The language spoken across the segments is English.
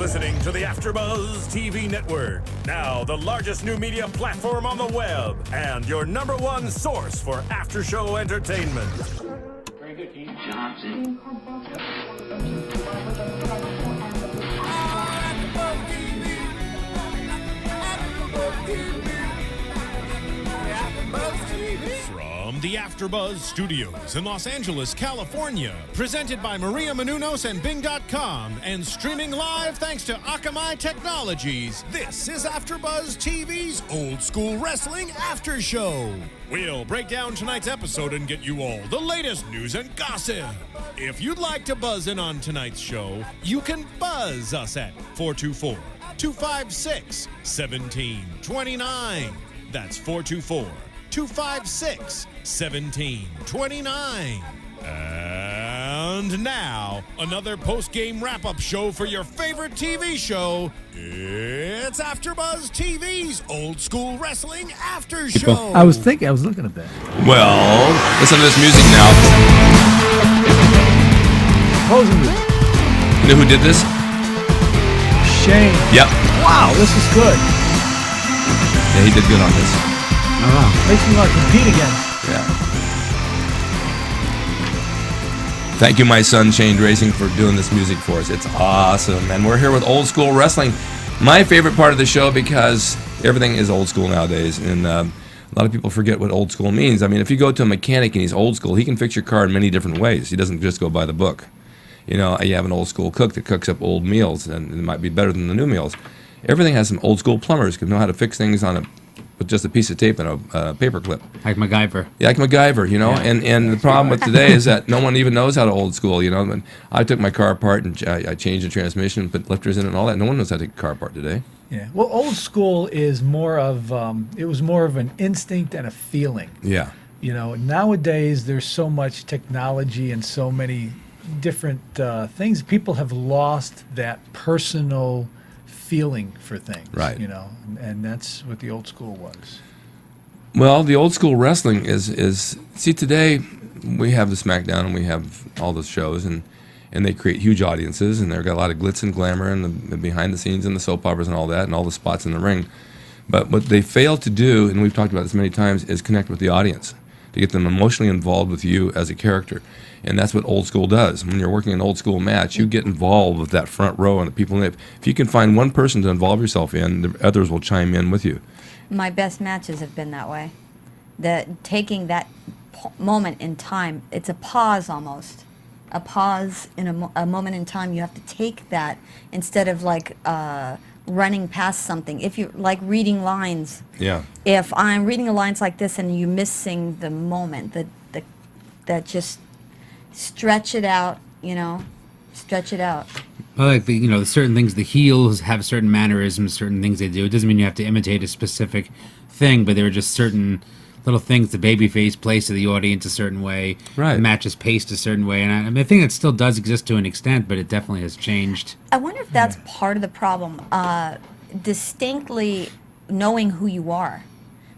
listening to the AfterBuzz TV network, now the largest new media platform on the web, and your number one source for after-show entertainment. Very good, Keith Johnson. From the AfterBuzz Studios in Los Angeles, California, presented by Maria Menounos and Bing.com, and streaming live thanks to Akamai Technologies, this is AfterBuzz TV's Old School Wrestling After Show. We'll break down tonight's episode and get you all the latest news and gossip. If you'd like to buzz in on tonight's show, you can buzz us at 424-256-1729. That's 424-256-1729. And now, another post-game wrap-up show for your favorite TV show. It's AfterBuzz TV's Old School Wrestling After Show. I was looking at that. Well, listen to this music now. Closing this. You know who did this? Shane. Yep. Wow, this is good. Yeah, he did good on this. Makes me want to compete again. Yeah. Thank you, my son, Shane Drasin, for doing this music for us. It's awesome. And we're here with Old School Wrestling, my favorite part of the show because everything is old school nowadays. And a lot of people forget what old school means. I mean, if you go to a mechanic and he's old school, he can fix your car in many different ways. He doesn't just go by the book. You know, you have an old school cook that cooks up old meals, and it might be better than the new meals. Everything has some old school plumbers who know how to fix things with just a piece of tape and a paper clip. Like MacGyver. Yeah, like MacGyver, you know. Yeah. And the problem with today is that no one even knows how to old school, you know. When I took my car apart and I changed the transmission, put lifters in it and all that. No one knows how to take a car apart today. Yeah. Well, old school is more of it was more of an instinct and a feeling. Yeah. You know, nowadays there's so much technology and so many different things. People have lost that personal feeling for things, right? You know, and that's what the old school was. Well, the old school wrestling is see, today we have the SmackDown and we have all the shows and they create huge audiences and they've got a lot of glitz and glamour and the behind the scenes and the soap operas and all that and all the spots in the ring. But what they fail to do, and we've talked about this many times, is connect with the audience, to get them emotionally involved with you as a character. And that's what old school does. When you're working an old school match, you get involved with that front row and the people. If you can find one person to involve yourself in, the others will chime in with you. My best matches have been that way. Taking that moment in time, it's a pause almost. A pause in a moment in time. You have to take that instead of like running past something. If you like reading lines. Yeah. If I'm reading the lines like this and you're missing the moment, that just stretch it out, you know, stretch it out. Well, like certain things, the heels have certain mannerisms, certain things they do. It doesn't mean you have to imitate a specific thing, but there are just certain little things. The babyface plays to the audience a certain way. Right. The match is paced a certain way. And I think it still does exist to an extent, but it definitely has changed. I wonder if that's part of the problem. Distinctly knowing who you are.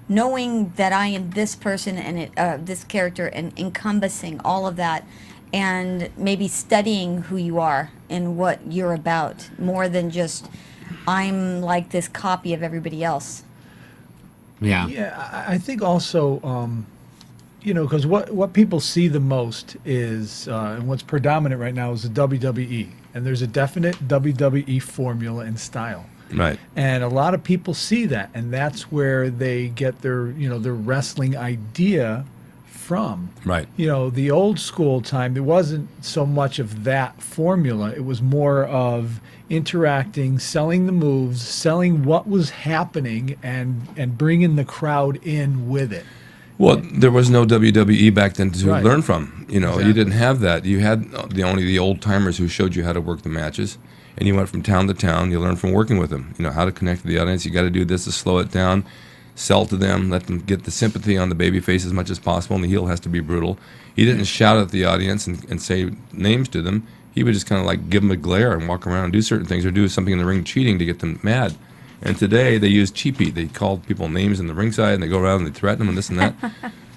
Knowing that I am this person and this character and encompassing all of that, and maybe studying who you are and what you're about more than just I'm like this copy of everybody else. Yeah. Yeah, I think also, because what people see the most is, and what's predominant right now is the WWE, and there's a definite WWE formula and style. Right. And a lot of people see that, and that's where they get their wrestling idea from. Right. You know, the old school time, there wasn't so much of that formula. It was more of interacting, selling the moves, selling what was happening, and bringing the crowd in with it. Well, there was no WWE back then to Right. learn from. You know, Exactly. You didn't have that. You had only the old timers who showed you how to work the matches. And you went from town to town. You learned from working with them. You know, how to connect with the audience. You got to do this to slow it down, sell to them, let them get the sympathy on the baby face as much as possible, and the heel has to be brutal. He didn't shout at the audience and say names to them. He would just kind of like give them a glare and walk around and do certain things or do something in the ring cheating to get them mad. And today they use cheapy. They call people names in the ringside and they go around and they threaten them and this and that.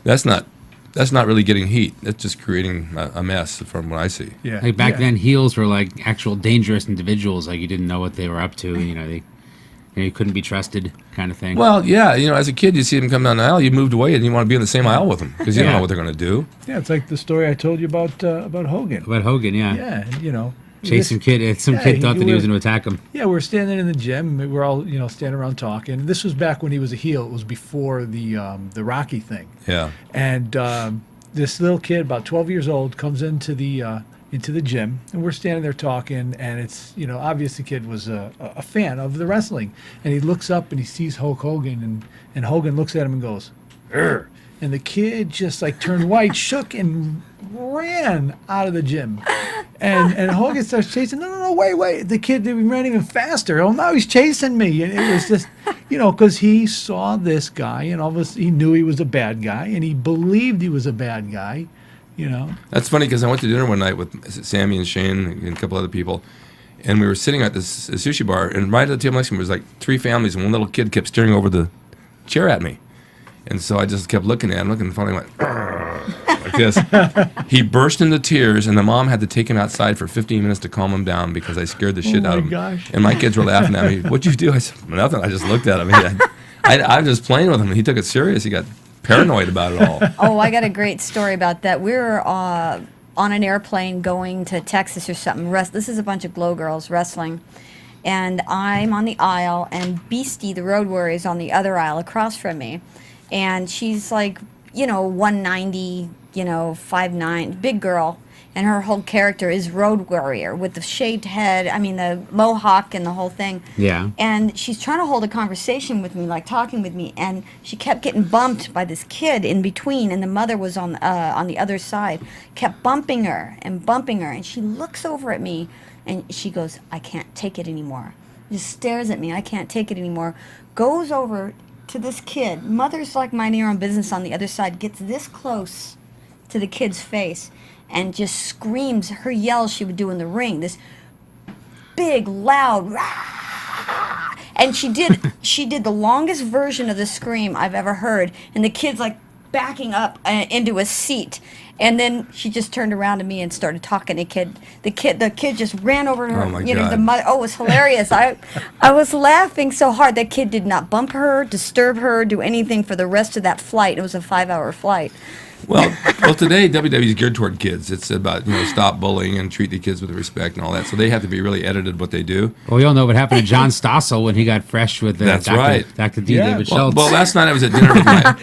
That's not that's not really getting heat. That's just creating a mess from what I see. Yeah. Like back then, heels were like actual dangerous individuals. Like you didn't know what they were up to. They couldn't be trusted, kind of thing. Well, yeah, as a kid, you see them come down the aisle, you moved away, and you want to be in the same aisle with them because you don't know what they're going to do. Yeah, it's like the story I told you about Hogan. About Hogan, yeah. Yeah, and, Chasing kid. Some kid thought that he was going to attack him. Yeah, we're standing in the gym. We're all, standing around talking. This was back when he was a heel. It was before the Rocky thing. Yeah. And this little kid, about 12 years old, comes into the gym, and we're standing there talking. And it's, obviously, the kid was a fan of the wrestling. And he looks up and he sees Hulk Hogan, and Hogan looks at him and goes, "Urgh." And the kid just like turned white, shook, and ran out of the gym. And Hogan starts chasing. No, wait. The kid ran even faster. Oh, now he's chasing me. And it was just, because he saw this guy, and obviously he knew he was a bad guy, and he believed he was a bad guy, That's funny because I went to dinner one night with Sammy and Shane and a couple other people, and we were sitting at this sushi bar, and right at the table next to me was like 3 families, and one little kid kept staring over the chair at me. And so I just kept looking at him, and finally went, like this. He burst into tears, and the mom had to take him outside for 15 minutes to calm him down because I scared the shit out of him. Gosh. And my kids were laughing at me. "What'd you do?" I said, "Nothing. I just looked at him." I was just playing with him, and he took it serious. He got paranoid about it all. Oh, I got a great story about that. We were on an airplane going to Texas or something. This is a bunch of glow girls wrestling. And I'm on the aisle, and Beastie, the Road Warrior, is on the other aisle across from me. And she's like, 190, 5'9", big girl. And her whole character is Road Warrior with the shaved head, the mohawk and the whole thing. Yeah. And she's trying to hold a conversation with me, like talking with me. And she kept getting bumped by this kid in between. And the mother was on the other side, kept bumping her. And she looks over at me and she goes, "I can't take it anymore." Just stares at me. "I can't take it anymore." Goes over to this kid. Mother's like minding her own business on the other side, gets this close to the kid's face and just screams her yells she would do in the ring. This big, loud, rah! And she did the longest version of the scream I've ever heard. And the kid's like backing up into a seat. And then she just turned around to me and started talking to the kid. The kid just ran over to her. Oh my God. The mother. Oh, it was hilarious. I was laughing so hard. That kid did not bump her, disturb her, do anything for the rest of that flight. It was a 5-hour flight. Well, today WWE is geared toward kids. It's about stop bullying and treat the kids with respect and all that. So they have to be really edited what they do. Well, we all know what happened to John Stossel when he got fresh with That's right. Dr. D. Yeah. David Well, Schultz. last night I was at dinner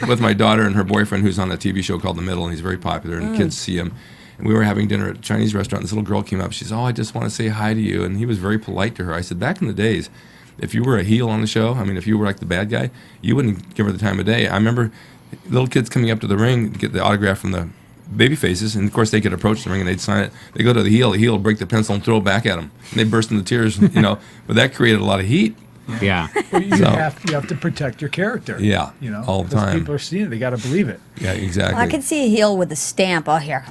with my daughter and her boyfriend, who's on a TV show called The Middle, and he's very popular, and kids see him. And we were having dinner at a Chinese restaurant. This little girl came up. She said, "Oh, I just want to say hi to you." And he was very polite to her. I said, back in the days, if you were a heel on the show, if you were like the bad guy, you wouldn't give her the time of day. I remember little kids coming up to the ring to get the autograph from the baby faces, and of course they could approach the ring and they'd sign it. They go to the heel would break the pencil and throw it back at them, and they burst into tears. But that created a lot of heat. Yeah. Well, you have to protect your character. Yeah, all the time. People are seeing it; they got to believe it. Yeah, exactly. I could see a heel with a stamp. Oh, here.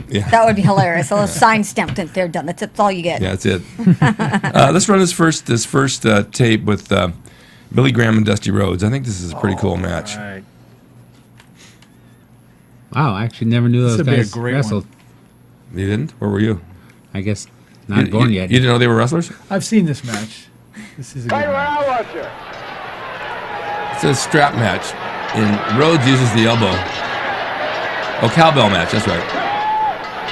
Yeah. That would be hilarious. A little sign stamp. They're done. That's all you get. Yeah, that's it. Let's run this first tape with Billy Graham and Dusty Rhodes. I think this is a pretty cool match. All right. Wow, I actually never knew those This would be a guys great wrestled. You didn't? Where were you? I guess not born yet. You didn't know they were wrestlers? I've seen this match. This is a good match. It's a strap match, and Rhodes uses the elbow. Oh, cowbell match. That's right.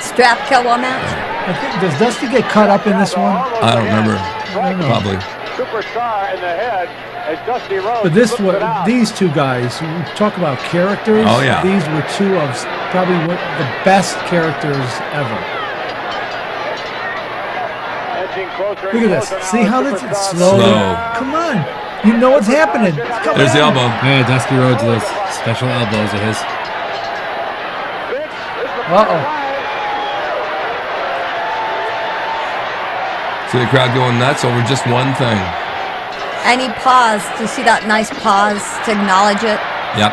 Strap cowbell match. I think, does Dusty get cut up in this one? I don't remember. Probably. Superstar in the head as Dusty Rhodes. But these two guys, we talk about characters. Oh, yeah. These were two of probably the best characters ever. Look at this. See how this is slow? Come on. You know what's happening. Come There's on. the elbow. Yeah, Dusty Rhodes, those special elbows of his. Uh-oh. See the crowd going nuts over just one thing. And he paused. Do you see that nice pause to acknowledge it? Yep.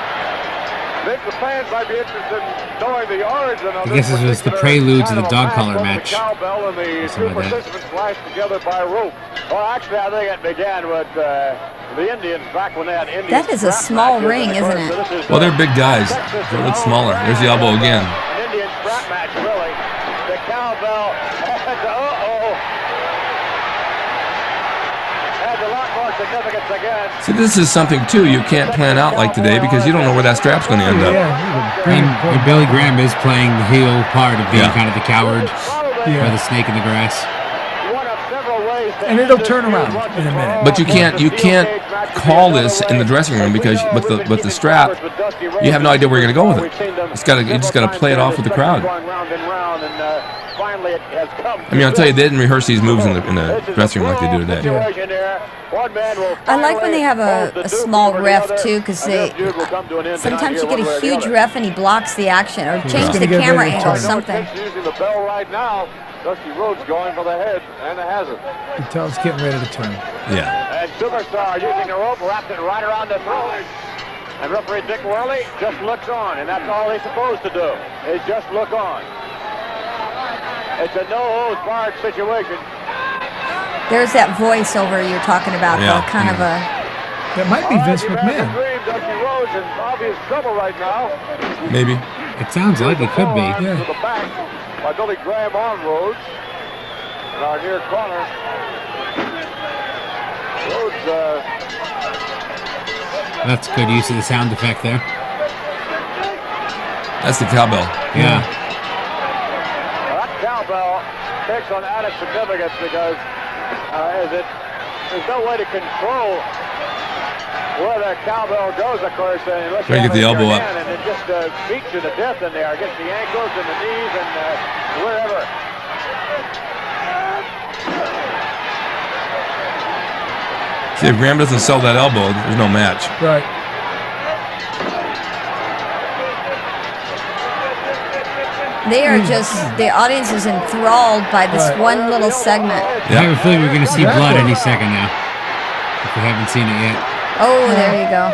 The fans might be interested in knowing the origin of I guess this was the prelude to the dog collar match. Cowbell and the two participants lashed together by rope. Well, actually, I think it began with The Indians back when they had Indian That is a strap small matches, ring, and of isn't course, it? this is, Well, they're big guys. They look smaller. There's the elbow again. An Indian strap match, really. The cowbell has a lot more significance again. See, this is something, too, you can't plan out like today because you don't know where that strap's going to end up. And Billy Graham is playing the heel part of being Yeah. kind of the coward Yeah. or the snake in the grass. One of several ways to And it'll turn around in a minute. But you can't call this in the dressing room because with the strap, you have no idea where you're going to go with it. You just got to play it off with the crowd. I mean, I'll tell you, they didn't rehearse these moves in the dressing room like they do today. I like when they have a small ref too, because sometimes you get a huge ref and he blocks the action or change the camera angle or something. Using the bell right now. Dusty Rhodes going for the head, and it hasn't. You tell it's getting ready to turn. Yeah. And Superstar using the rope, wrapped it right around the throat. And referee Dick Worley just looks on, and that's all he's supposed to do, is just look on. It's a no-holds-barred situation. There's that voiceover you're talking about, Yeah. though, kind of a. That might be Vince McMahon. Dusty Rhodes in obvious trouble right now. Maybe. It sounds like it could be. To the back by Billy Graham on Rhodes. In our near corner. Rhodes, That's good use of the sound effect there. That's the cowbell. Yeah. that cowbell takes on added significance because there's no way to control where that cowbell goes, of course. Unless Try to get the elbow up. And it just beats you to death in there against the ankles and the knees and wherever. See, if Graham doesn't sell that elbow, there's no match. Right. They are just, the audience is enthralled by this one little segment. I have a feeling we're going to see blood any second now. If we haven't seen it yet. Oh, there you go.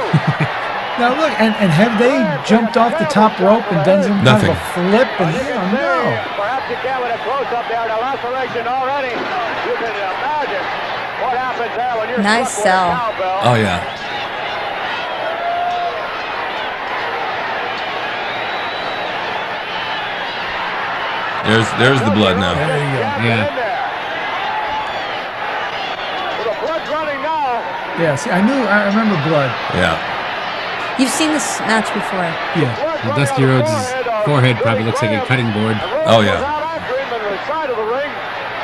Now look, and have they jumped off the top rope and done some kind Nothing. of a flip? And no. Perhaps you can with a close-up there, the laceration already. You can imagine what happens there when you're Nice stuck with sell. a cowbell. Oh, yeah. There's the blood now. There you go. Yeah. With the blood running now. Yeah, see, I remember blood. Yeah. You've seen this match before. Yeah. Well, Dusty Rhodes' forehead probably looks like a cutting board. Oh, yeah. Side of the ring.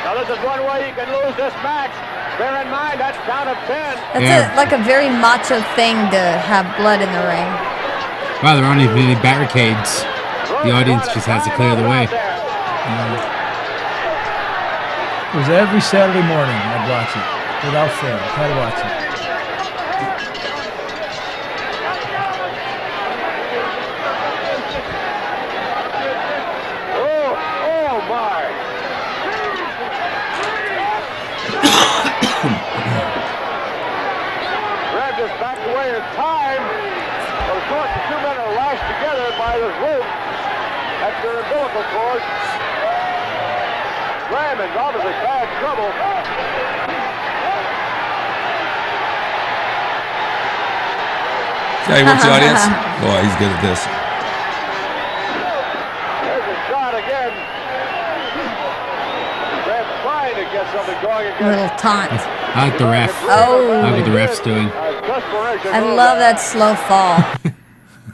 Now this is one way you can lose this match. Bear in mind that count of 10. That's Yeah. like a very macho thing to have blood in the ring. Wow, there aren't even any barricades. The audience just has to clear the way. It was every Saturday morning I'd watch it. Without fail. Had to watch it. Oh my. Grab this back away in time. Of course, the two men are lashed together by this rope. That's their umbilical cord. Graham is obviously bad trouble. See how he works the audience? Boy, he's good at this. There's a shot again. Graham trying to get something going against. Little taunt. I like the ref. Oh. I like what the ref's doing. Desperation. I love that slow fall.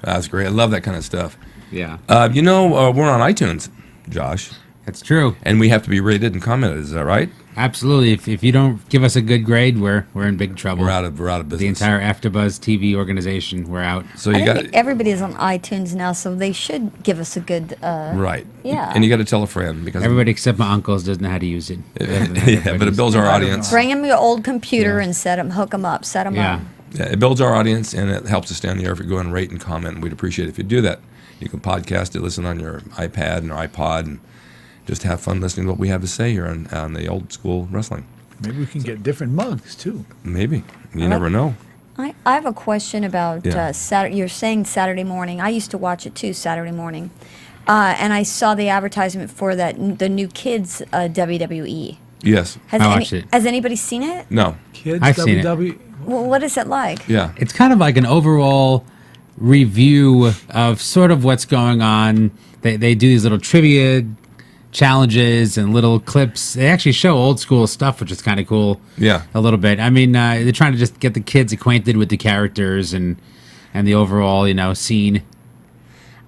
That's great. I love that kind of stuff. Yeah. We're on iTunes, Josh, That's true. and we have to be rated and commented. Is that right? Absolutely. If you don't give us a good grade, we're in big trouble. We're out of business. The entire AfterBuzz TV organization, we're out. So I you think got everybody's on iTunes now, so they should give us a good. right. Yeah. And you got to tell a friend because Everybody except my uncles doesn't know how to use it. yeah, but it builds our audience. Bring them your old computer and hook them up, set them Yeah. up. Yeah, it builds our audience and it helps us stay on the air. If you go and rate and comment, and we'd appreciate it if you do that. You can podcast it, listen on your iPad and your iPod, and just have fun listening to what we have to say here on the old school wrestling. Maybe we can get different mugs too. Maybe. You never know. I have a question about Yeah. Saturday. You're saying Saturday morning. I used to watch it too, Saturday morning. And I saw the advertisement for the new kids WWE. Yes. Has, I watched it. has anybody seen it? No. Kids I've seen it. WW. Well, what is it like? Yeah. It's kind of like an overall review of sort of what's going on. They do these little trivia challenges and little clips. They actually show old school stuff, which is kind of cool. Yeah. A little bit. I mean, they're trying to just get the kids acquainted with the characters and the overall, scene.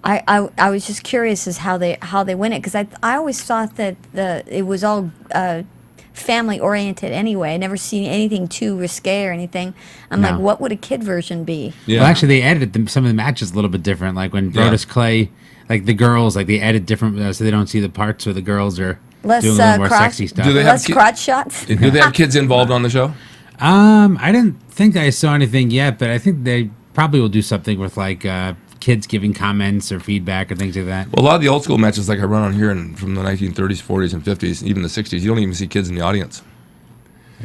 I was just curious as how they win it, because I always thought that it was all family oriented anyway. I never seen anything too risque or anything. I'm No. like, what would a kid version be? Yeah. Well, actually, they edited some of the matches a little bit different. Like when Brodus Clay, like the girls, like they edit different so they don't see the parts where the girls are Less doing a little more crotch- sexy stuff. Do they have Less crotch shots? Do they have kids involved on the show? I didn't think I saw anything yet, but I think they probably will do something with like kids giving comments or feedback or things like that. Well, a lot of the old school matches, like I run on here, and from the 1930s, 40s, and 50s, even the 60s, you don't even see kids in the audience.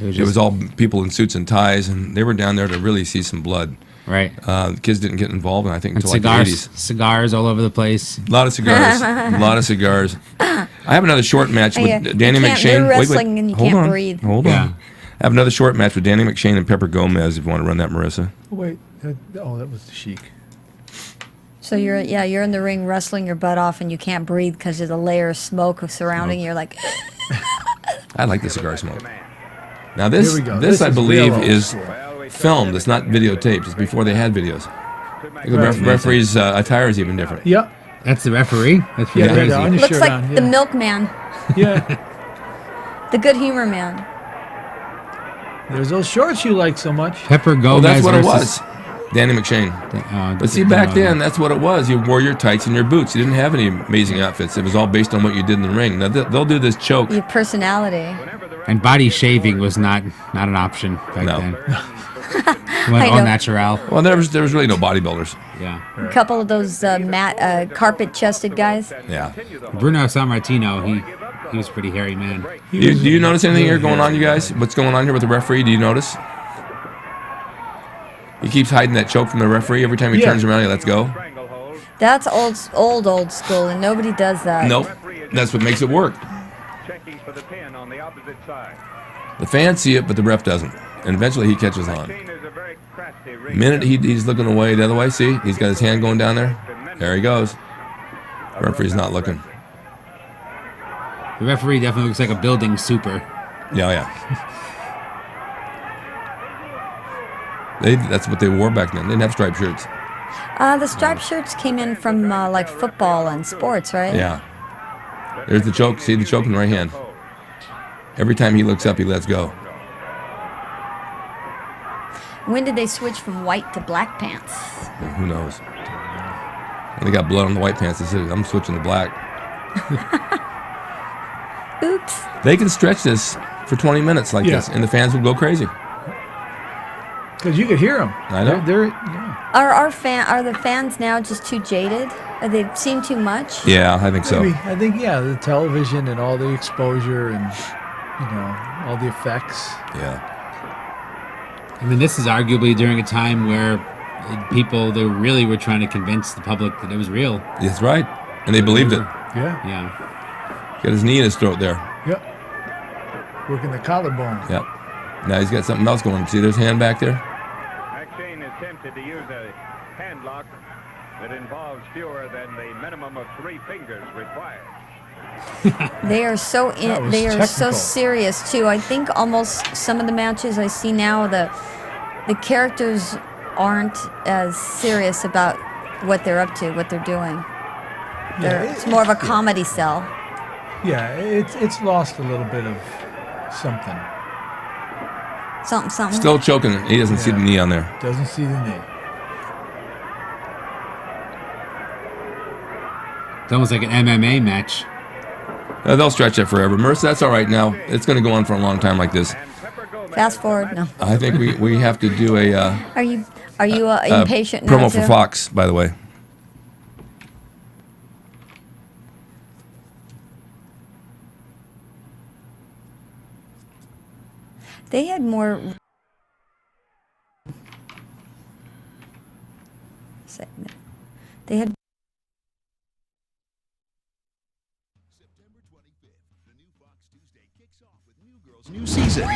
It was all people in suits and ties, and they were down there to really see some blood. Right. The kids didn't get involved, I think, And until like the cigars, 80s. cigars all over the place. A lot of cigars. A lot of cigars. I have another short match with Yeah, Danny you can't- McShane. you're wrestling and you Hold can't on. breathe. Hold Yeah. on. I have another short match with Danny McShane and Pepper Gomez, if you want to run that, Marissa. Oh, wait. That was the Sheik. So you're in the ring wrestling your butt off, and you can't breathe because there's a layer of smoke surrounding you. You're like, I like the cigar smoke. Now this, Here we go. this I This is believe real old is school. filmed. It's not videotaped. It's before they had videos. The Right. referee's attire is even different. Yep. That's the referee. That's Yeah, crazy. yeah, on your looks shirt like on, the yeah. milkman, Yeah. the good humor man. There's those shorts you like so much. Pepper Gomez. Oh, that's what it versus- was. Danny McShane. But see, back then, that's what it was. You wore your tights and your boots. You didn't have any amazing outfits. It was all based on what you did in the ring. Now, they'll do this choke. Your personality. And body shaving was not an option back No. then. I Went all know. natural. Well, there was really no bodybuilders. Yeah. A couple of those carpet-chested guys. Yeah. Bruno Sammartino, he was a pretty hairy man. Do you notice anything here going on, you guys? What's going on here with the referee? Do you notice? He keeps hiding that choke from the referee. Every time he Yeah. turns around, he lets go. That's old school, and nobody does that. Nope. That's what makes it work. Checking for the pin on the opposite side. The fans see it, but the ref doesn't. And eventually he catches on. Kane is a very crafty The ring. minute he's looking away the other way, see? He's got his hand going down there. There he goes. Referee's not looking. The referee definitely looks like a building super. Yeah. That's what they wore back then. They didn't have striped shirts. The striped shirts came in from like football and sports, right? Yeah. There's the choke. See the choke in the right hand. Every time he looks up, he lets go. When did they switch from white to black pants? Who knows? And they got blood on the white pants. They said, I'm switching to black. Oops. They can stretch this for 20 minutes like Yeah. this, and the fans will go crazy. Because you could hear them. I know. Yeah. Are the fans now just too jaded? Are they seen too much? Yeah, I think so. Maybe. I think, the television and all the exposure and, all the effects. Yeah. I mean, this is arguably during a time where they really were trying to convince the public that it was real. That's right. And they believed it. Yeah. Yeah. Got his knee in his throat there. Yep. Working the collarbone. Yep. Now he's got something else going. See, there's hand back there. McShane is tempted to use a hand lock that involves fewer than the minimum of 3 fingers required. They are so That was they are so technical. serious too. I think almost some of the matches I see now, the characters aren't as serious about what they're up to, what they're doing. It's more of a comedy cell. Yeah, it's lost a little bit of something. Something. Still choking. He doesn't see the knee on there. Doesn't see the knee. It's almost like an MMA match. They'll stretch it forever. Marissa, that's all right now. It's going to go on for a long time like this. Fast forward. No. I think we have to do a Are you impatient now promo for too? Fox, by the way. They had more. They had. September 25th, the new Fox New season.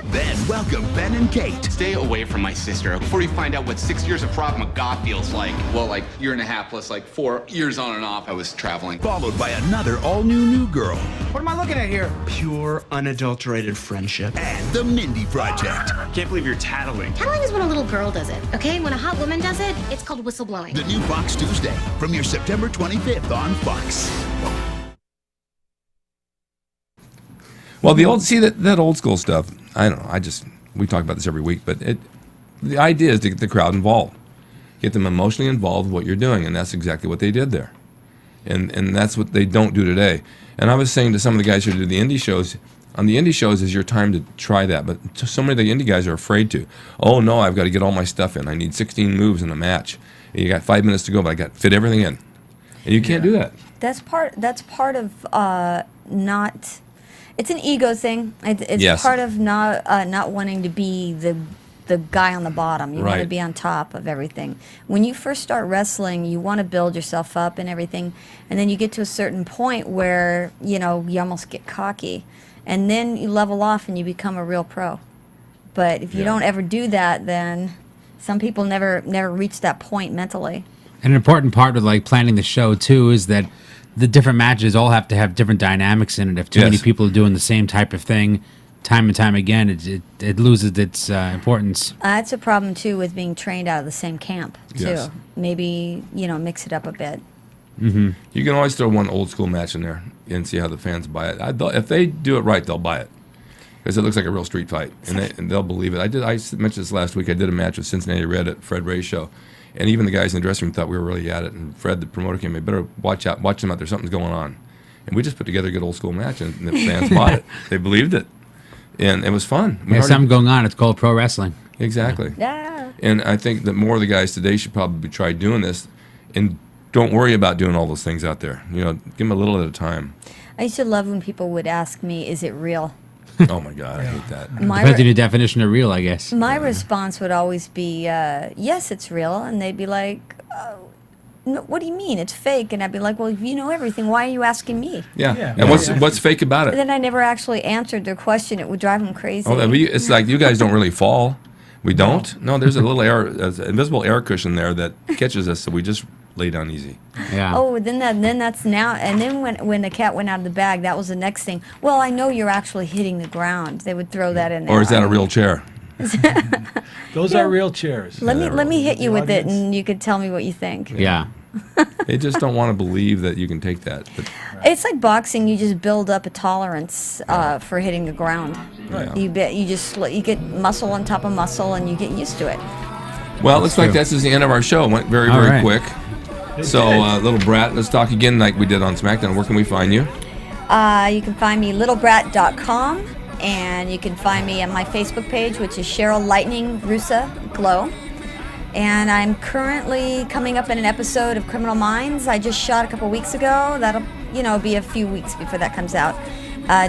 Then welcome Ben and Kate. Stay away from my sister before you find out what 6 years of Krav Maga feels like. Well, like year and a half plus like 4 years on and off I was traveling. Followed by another all-new new girl. What am I looking at here? Pure, unadulterated friendship. And the Mindy Project. Can't believe you're tattling. Tattling is when a little girl does it, okay? When a hot woman does it, it's called whistleblowing. The new Fox Tuesday. Premiere September 25th on Fox. Well, that old school stuff, I don't know, we talk about this every week, but the idea is to get the crowd involved. Get them emotionally involved with what you're doing, and that's exactly what they did there. And that's what they don't do today. And I was saying to some of the guys who do the indie shows, on the indie shows is your time to try that, but so many of the indie guys are afraid to. Oh no, I've got to get all my stuff in. I need 16 moves in a match. And you got 5 minutes to go, but I got to fit everything in. And you can't do that. That's part of not. It's an ego thing. It's Yes. part of not wanting to be the guy on the bottom. You want to Right. be on top of everything. When you first start wrestling, you want to build yourself up and everything, and then you get to a certain point where you almost get cocky, and then you level off and you become a real pro. But if you don't ever do that, then some people never reach that point mentally. And an important part of like planning the show too is that the different matches all have to have different dynamics in it. If too many people are doing the same type of thing time and time again, it loses its importance. That's a problem too with being trained out of the same camp too. Yes. Maybe mix it up a bit. Mm-hmm. You can always throw one old school match in there and see how the fans buy it. If they do it right, they'll buy it because it looks like a real street fight, and they'll believe it. I mentioned this last week. I did a match with Cincinnati Red at Fred Ray's show. And even the guys in the dressing room thought we were really at it. And Fred, the promoter, came in, better watch them out there. Something's going on. And we just put together a good old school match, and the fans bought it. They believed it. And it was fun. There's something going on. It's called pro wrestling. Exactly. Yeah. And I think that more of the guys today should probably try doing this. And don't worry about doing all those things out there. Give them a little at a time. I used to love when people would ask me, "Is it real?" Oh, my God. I hate that. Depends on your definition of real, I guess. My response would always be, "Yes, it's real," and they'd be like, "No, what do you mean? It's fake?" And I'd be like, "Well, if you know everything, why are you asking me?" Yeah. And what's fake about And it? then I never actually answered their question. It would drive them crazy. It's like you guys don't really fall. We don't? No, there's a little invisible air cushion there that catches us, so we just lay down easy. Yeah. Oh, then that's now. And then when the cat went out of the bag, that was the next thing. Well, I know you're actually hitting the ground. They would throw that in there. Or is that a real chair? Those are real chairs. Let me hit you with it, and you could tell me what you think. Yeah. They just don't want to believe that you can take that. But It's like boxing. You just build up a tolerance for hitting the ground. Right. You get muscle on top of muscle, and you get used to it. well, it looks like this is the end of our show. It went very, All very right. quick. So, Little Brat, let's talk again like we did on SmackDown. Where can we find you? You can find me littlebrat.com, and you can find me on my Facebook page, which is Cheryl Lightning Rusa Glow. And I'm currently coming up in an episode of Criminal Minds. I just shot a couple weeks ago. That'll be a few weeks before that comes out.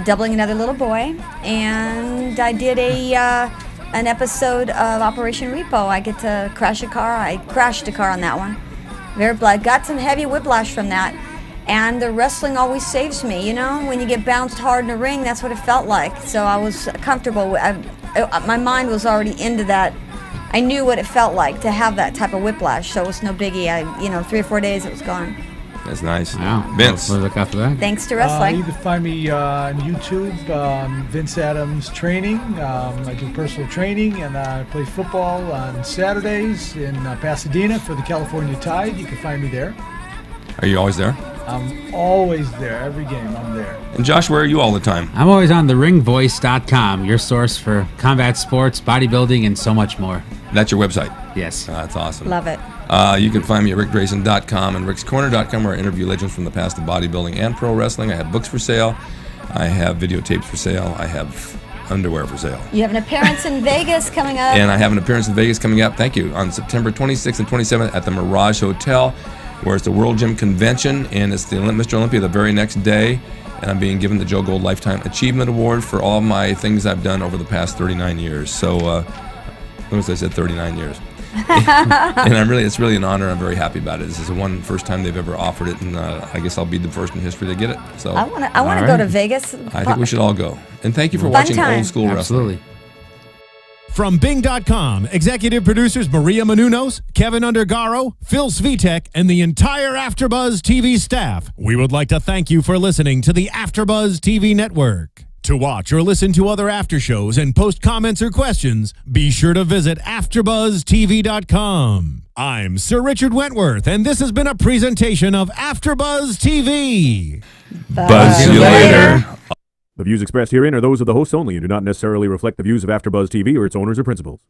Doubling another little boy, and I did an episode of Operation Repo. I get to crash a car. I crashed a car on that one. Very blood. Got some heavy whiplash from that. And the wrestling always saves me. When you get bounced hard in a ring, that's what it felt like. So I was comfortable. My mind was already into that. I knew what it felt like to have that type of whiplash. So it was no biggie. 3 or 4 days, it was gone. That's nice. Wow. Vince. We'll look after that. Thanks to wrestling. You can find me on YouTube, Vince Adams Training. I do personal training, and I play football on Saturdays in Pasadena for the California Tide. You can find me there. Are you always there? I'm always there. Every game, I'm there. And Josh, where are you all the time? I'm always on theringvoice.com, your source for combat sports, bodybuilding, and so much more. That's your website. Yes. That's awesome. Love it. You can find me at rickdrasin.com and rickscorner.com, where I interview legends from the past of bodybuilding and pro wrestling. I have books for sale. I have videotapes for sale. I have underwear for sale. You have an appearance in Vegas coming up. And I have an appearance in Vegas coming up, thank you, on September 26th and 27th at the Mirage Hotel, where it's the World Gym Convention, and it's the Mr. Olympia the very next day. And I'm being given the Joe Gold Lifetime Achievement Award for all my things I've done over the past 39 years. So, notice I said 39 years. And it's really an honor. I'm very happy about it. This is the first time they've ever offered it, and I guess I'll be the first in history to get it. So I want to go to Vegas. I think we should all go. And thank you for watching time. Old School Wrestling. Absolutely. From Bing.com, executive producers Maria Menounos, Kevin Undergaro, Phil Svitek, and the entire AfterBuzz TV staff, we would like to thank you for listening to the AfterBuzz TV network. To watch or listen to other after shows and post comments or questions, be sure to visit AfterBuzzTV.com. I'm Sir Richard Wentworth, and this has been a presentation of AfterBuzz TV. Buzz you later. The views expressed herein are those of the hosts only and do not necessarily reflect the views of AfterBuzz TV or its owners or principals.